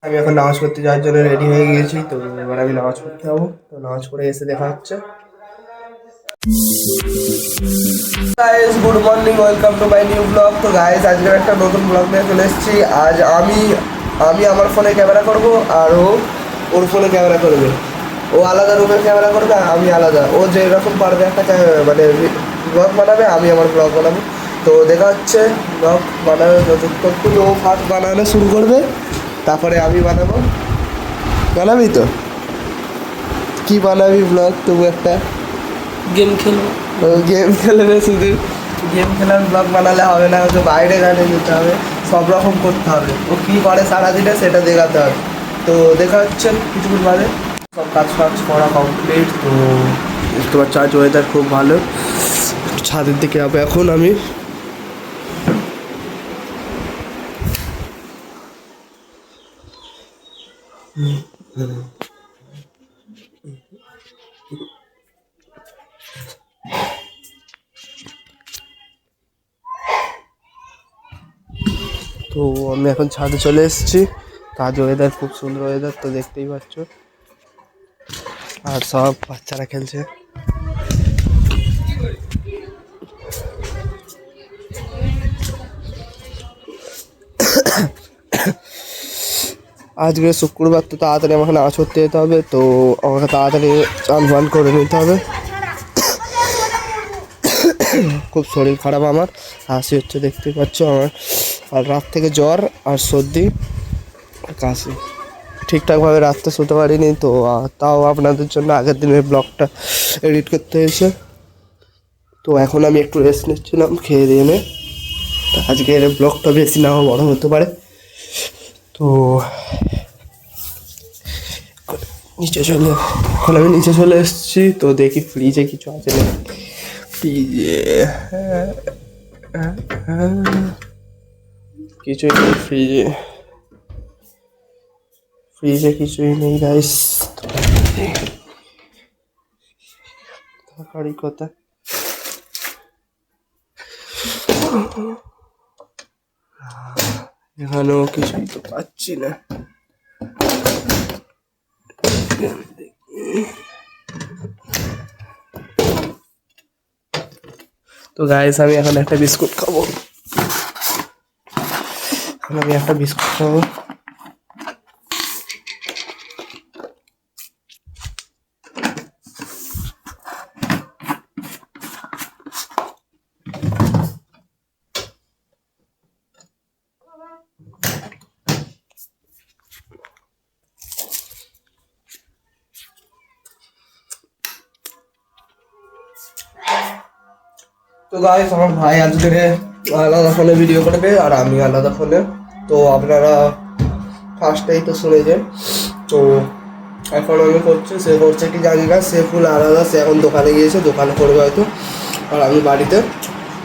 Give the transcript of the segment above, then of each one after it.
আমি এখন নামাজ পড়তে যাওয়ার জন্য রেডি হয়ে গিয়েছি। তো এবার আমি নামাজ পড়তে যাবো। তো নামাজ পড়ে এসে দেখা হচ্ছে। Guys good morning, welcome to my new blog. তো গাইস আজকের একটা নতুন ব্লগ নিয়ে চলে এসেছি। আজ আমি আমি আমার ফোনে ক্যামেরা করব আর ও ওর ফোনে ক্যামেরা করবে। ও আলাদা রুমের ক্যামেরা করবে, আমি আলাদা। ও যেরকম পারবে একটা মানে ব্লগ বানাবে, আমি আমার ব্লগ বানাবো। তো দেখা হচ্ছে ব্লগ বানাবে যতক্ষণ ও ফার্স্ট বানানো শুরু করবে, তারপরে আমি বানাবো। বানাবি তো? কি বানাবি ব্লগ? তবু একটা গেম খেলবো। গেম খেলবে শুধু? গেম খেলার ব্লগ বানালে হবে না, হচ্ছে বাইরে গানে যেতে হবে, সব রকম করতে হবে। ও কী করে সারাদিনে সেটা দেখাতে হবে। তো দেখা হচ্ছে কিছুক্ষণ বাদে। সব কাজ ফাজ করা কমপ্লিট। তো দেখতে পাচ্ছি আজ ওয়েদার খুব ভালো। ছাদের দিকে যাবো এখন আমি। তো আমি এখন ছাদে চলে এসেছি। আজ ওয়েদার খুব সুন্দর ওয়েদার, তো দেখতেই পাচ্ছ। আর সব বাচ্চারা খেলছে। আজকে শুক্রবার, তো তাড়াতাড়ি আমাকে নামাজ পড়তে যেতে হবে। তো আমাকে তাড়াতাড়ি চান ফান করে নিতে হবে। খুব শরীর খারাপ আমার, হাসি হচ্ছে দেখতেই পাচ্ছ আমার। আর রাত থেকে জ্বর আর সর্দি আর কাশি। ঠিকঠাকভাবে রাত্রে শুতে পারিনি। তো তাও আপনাদের জন্য আগের দিনের ব্লগটা এডিট করতে হয়েছে। তো এখন আমি একটু রেস্ট নিচ্ছিলাম খেয়ে দিয়ে নে। আজকের ব্লগটা বেশি না বড় হতে পারে। তো এখন আমি নিচে চলে এসেছি। তো দেখি ফ্রিজে কিছু আছে না। ফ্রিজে কিছুই নেই। ফ্রিজে কিছুই নেই গাইস। থাকারই কথা। এখানেও কিছুই তো পাচ্ছি না। তো গাইস আমি এখন একটা বিস্কুট খাবো। তো গাইস আমার ভাই আজকে আলাদা ফোনে ভিডিও করবে আর আমি আলাদা ফোনে। তো আপনারা ফার্স্টেই তো শুনেছেন। তো এখন আমি করছি, সে করছে কি জানি না, সে ফুল আলাদা। সে এখন দোকানে গিয়েছে, দোকানে করবে হয়তো, আর আমি বাড়িতে।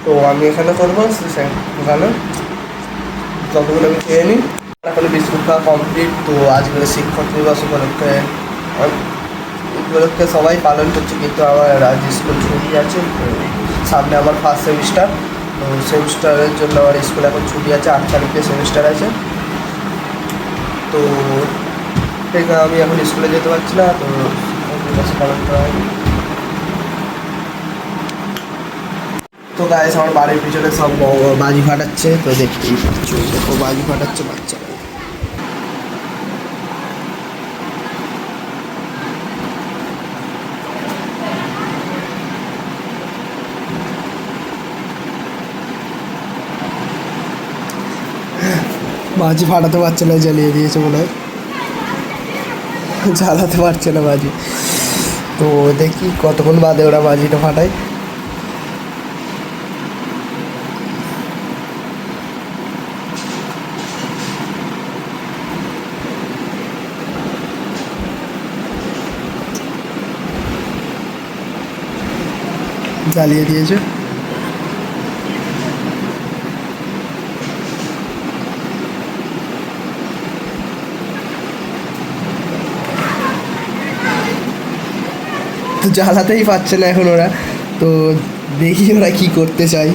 তো আমি এখানে করবো, সে দোকানে। যতগুলো আমি খেয়ে নিই। এখন বিস্কুট খাওয়া কমপ্লিট। তো আজকে শিক্ষক দিবস উপলক্ষে সবাই পালন করছে, কিন্তু আমার আজ স্কুল ছুটি আছে। সামনে আমার ফার্স্ট সেমিস্টার। তো সেমিস্টারের জন্য আমার স্কুল এখন ছুটি আছে, 8 তারিখে সেমিস্টার আছে। তো ঠিক আমি এখন স্কুলে যেতে পারছি না। তো পালন করা হয়। তো গাইস আমার বাড়ির পিছনে সব বাজি ফাটাচ্ছে। তো দেখতেই পাচ্ছ, দেখো বাজি ফাটাচ্ছে বাচ্চারা। বাজি ফাটাতে পারছে না, জ্বালিয়ে দিয়েছে মনে হয়। জ্বালাতে পারছে না বাজি। তো দেখি কতক্ষণ বাদে ওরা বাজিটা ফাটায়। জ্বালিয়ে দিয়েছে। তো জ্বালাতেই পারছে না এখন ওরা। তো দেখি ওরা কী করতে চায়।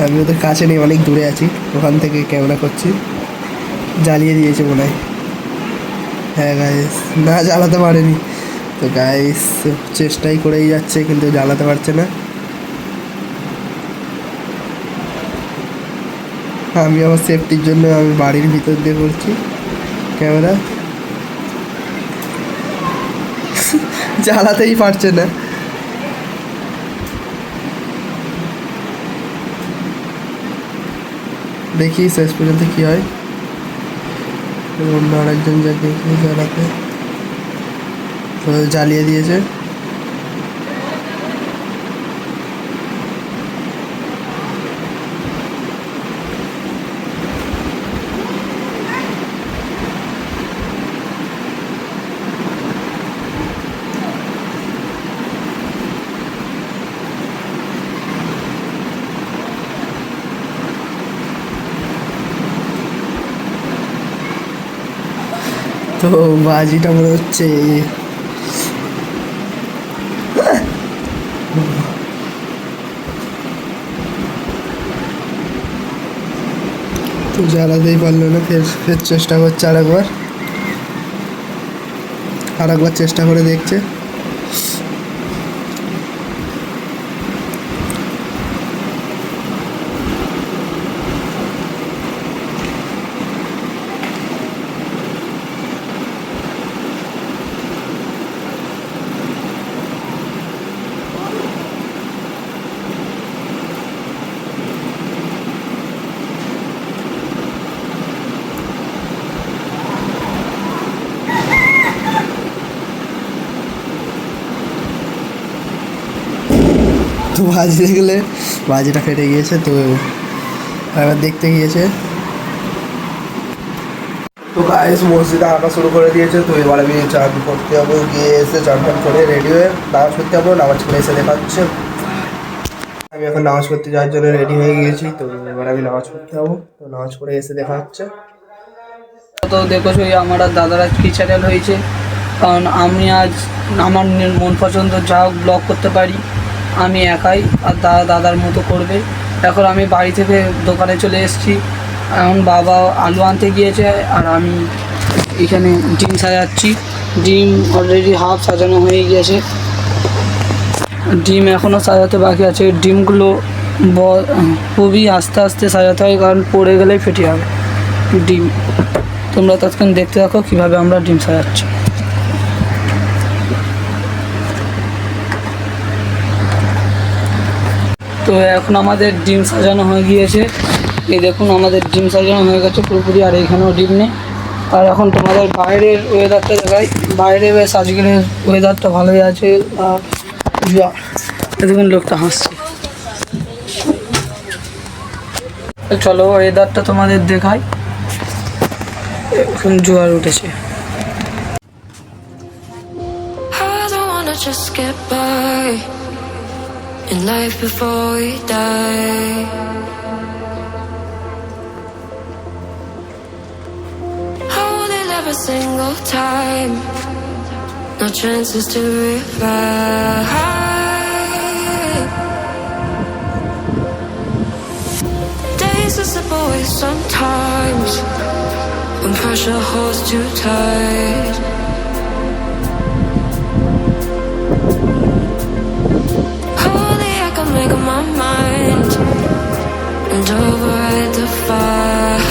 আমি ওদের কাছে নেই, অনেক দূরে আছি, ওখান থেকে ক্যামেরা করছি। জ্বালিয়ে দিয়েছে মনে হয়। হ্যাঁ গাইস, না জ্বালাতে পারেনি। তো গাইস চেষ্টাই করেই যাচ্ছে কিন্তু জ্বালাতে পারছে না। আমি আমার সেফটির জন্য আমি বাড়ির ভিতর দিয়ে করছি ক্যামেরা। জ্বালাতেই পারছে না। দেখি শেষ পর্যন্ত কী হয়। অন্য আরেকজন যা দেখি জ্বালাতে, তো জ্বালিয়ে দিয়েছে। তো বাজিটা মনে হচ্ছে তো জ্বালাতেই পারলো না। ফের ফের চেষ্টা করছে আরেকবার চেষ্টা করে দেখছে। তো বাজি দেখলে বাজিটা ফেটে গিয়েছে। তো এবার দেখতে গিয়েছে। তো গাইস মসজিদে আঁকা শুরু করে দিয়েছে। তো এবার আমি চান করতে যাবো, গিয়ে এসে চান টান করে রেডি হয়ে নামাজ পড়তে যাবো। নামাজ পড়ে এসে দেখা হচ্ছে। আমি এখন নামাজ পড়তে যাওয়ার জন্য রেডি হয়ে গিয়েছি। তো এবার আমি নামাজ পড়তে যাবো। তো নামাজ পড়ে এসে দেখা হচ্ছে। তো দেখেছো আমার আর দাদার আজ কি চ্যানেল হয়েছে, কারণ আমি আজ আমার মন পছন্দ যা হোক ব্লগ করতে পারি আমি একাই, আর দাদার মতো করবে। এখন আমি বাড়ি থেকে দোকানে চলে এসেছি। এখন বাবা আলু আনতে গিয়েছে আর আমি এখানে ডিম সাজাচ্ছি। ডিম অলরেডি হাফ সাজানো হয়ে গিয়েছে, ডিম এখনও সাজাতে বাকি আছে। ডিমগুলো খুবই আস্তে আস্তে সাজাতে হয়, কারণ পড়ে গেলেই ফেটে যাবে ডিম। তোমরা তৎক্ষণ দেখতে থাকো কীভাবে আমরা ডিম সাজাচ্ছি। তো এখন আমাদের ডিম সাজানো হয়ে গিয়েছে। এই দেখুন আমাদের ডিম সাজানো হয়ে গেছে পুরোপুরি, আর এইখানেও ডিম নেই। আর এখন তোমাদের বাইরের ওয়েদারটা দেখাই। বাইরে বেশ আজকের ওয়েদারটা ভালোই আছে। আর দেখুন লোকটা হাসছে। চলো ওয়েদারটা তোমাদের দেখাই। এখন জোয়ার উঠেছে। Just get by in life before we die. I only live a single time, no chances to revive. Days are slip away sometimes when pressure holds too tight. Make up my mind and override the fire.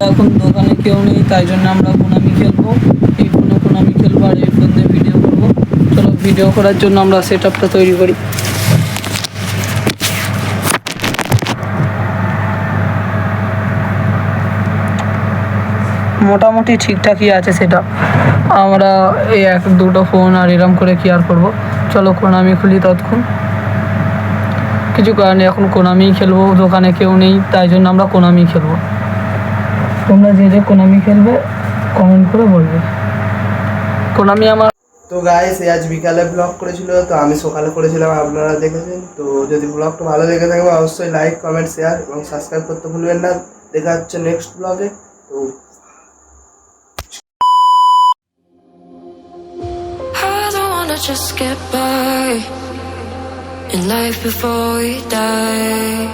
এখন দোকানে কেউ নেই, তাই জন্য আমরা Konami খেলবো। এই ফোনে কোনামি খেলবো আর এই ফোন দিয়ে ভিডিও করবো। চলো ভিডিও করার জন্য আমরা সেট আপটা তৈরি করি। মোটামুটি ঠিকঠাকই আছে সেটা। আমরা এই এক দুটো ফোন আর এরম করে কি আর করবো। চলো কোনামি খুলি ততক্ষণ। কিছু কারণে এখন কোনামি খেলবো, দোকানে কেউ নেই, তাই জন্য আমরা কোনামি খেলবো। তোমরা যে যে কোনামি খেলবে কমেন্ট করে বলবে। কোনামি আমার তো গাইস আজ বিকালে ব্লগ করেছিল, তো আমি সকালে করেছিলাম, আপনারা দেখেছেন। তো যদি ব্লগটা ভালো লেগে থাকে অবশ্যই লাইক কমেন্ট শেয়ার এবং সাবস্ক্রাইব করতে ভুলবেন না। দেখা হচ্ছে নেক্সট ব্লগে। তো Just get by in life before we die.